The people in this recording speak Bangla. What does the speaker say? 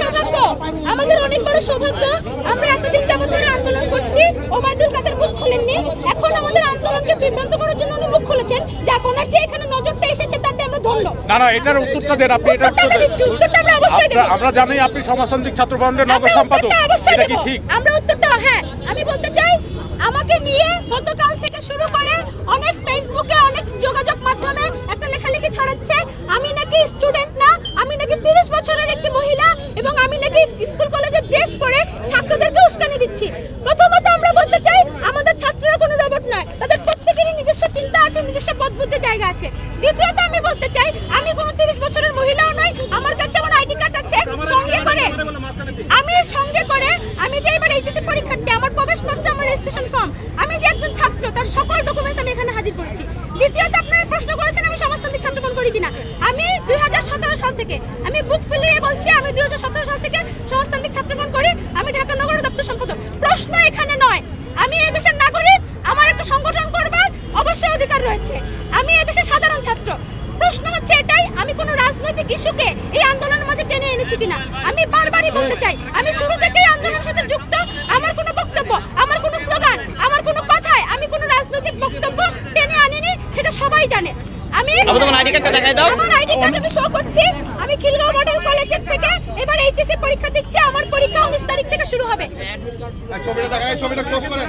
সৌভাগ্য, আমাদের অনেক বড় সৌভাগ্য। আমরা এতদিন যাবত ধরে আন্দোলন করছি, ওবায়দুল কাদের মুখ খুলেননি। এখন আমাদের আন্দোলনকে বিভ্রান্ত করার জন্য উনি মুখ খুলেছেন। দেখ, ওনার যে এখানে নজরটা এসেছে তাতে আমরা ধন্য। না না, এটার উত্তরটা দেন আপনি। এটা উত্তরটা আমরা অবশ্যই দেব। আমরা জানি আপনি সমাজতান্ত্রিক ছাত্র ফ্রন্টের নগর সম্পাদক, এটা কি ঠিক? আমরা উত্তরটা, হ্যাঁ, আমি বলতে চাই, আমাকে নিয়ে গতকাল থেকে শুরু করে অনেক ফেসবুকে অনেক যোগাযোগ মাধ্যমে একটা লেখালেখি ছড়াচ্ছে আমি নাকি স্টুডেন্ট না, আমি নাকি 30 বছরের একটি মহিলা এবং আমি নাকি স্কুল কলেজে ড্রেস পরে ছাত্রদেরকে উস্কানি দিচ্ছি। প্রথমত আমরা বলতে চাই, আমাদের ছাত্ররা কোনো রোবট নয়, তাদের প্রত্যেকেরই নিজস্ব চিন্তা আছে, নিজস্ব পথবুদ্ধির জায়গা আছে। দ্বিতীয়ত আমি বলতে চাই, আমি কোনো 30 বছরের মহিলাও নই, আমার কাছে আমার আইডি কার্ড আছে। সঙ্গে করে আমি যে এবার এইচএসসি পরীক্ষার্থী, আমার প্রবেশপত্র, আমার রেজিস্ট্রেশন ফর্ম, আমি যে একজন ছাত্র তার সকল ডকুমেন্টস আমি এখানে হাজির করেছি। দ্বিতীয়ত আপনারা প্রশ্ন করেছেন আমি সমাজতান্ত্রিক ছাত্রফ্রন্ট করি কিনা। আমি 2017 সাল থেকে, আমি বুক ফুলিয়ে বলছি, আমি 2017 সাল থেকে সমাজতান্ত্রিক ছাত্রফ্রন্ট করি। আমি ঢাকা নগর দপ্তর সম্পাদক। প্রশ্ন এখানে নয়, আমি এই দেশের নাগরিক, আমার একটা সংগঠন করবার অবশ্যই অধিকার রয়েছে। আমি এই দেশের সাধারণ ছাত্র। প্রশ্ন হচ্ছে এটাই, আমি কোনো রাজনৈতিক ইস্যুকে এই আন্দোলনের মাঝে টেনে এনেছি কিনা। আমি বারবারই বলতে চাই, আমি শুরু থেকেই আন্দোলনের সাথে যুক্ত। আমার কোনো বক্তব্য, আমার কোনো স্লোগান, আমার কোনো কথায় আমি কোনো রাজনৈতিক বক্তব্য টেনে আনিনি, সেটা সবাই জানে। আমি আমার আইডি কার্ড আমি শো করছি। আমি খিলগাঁও মডেল কলেজের থেকে এবার এইচএসসি পরীক্ষা দিচ্ছি। আমার পরীক্ষা 19 তারিখ থেকে শুরু হবে। ছবিটা দেখায়, ছবিটা ক্লোজ করে